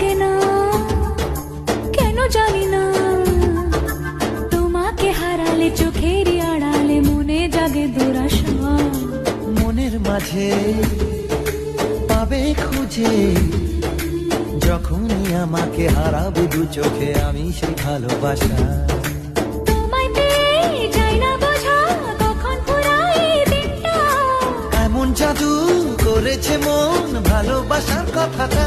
লাগে না, কেন জানি না। তোমাকে হারালে চোখের আড়ালে মনে জাগে দুরাশা। মনের মাঝে পাবে খুঁজে, যখনই আমাকে হারাবে দু চোখে আমি সেই ভালোবাসা। তোমায় পেয়ে যাই না বোঝা, কখন ফুরায় দিনটা। এমন জাদু করেছে মন ভালোবাসার কথাটা।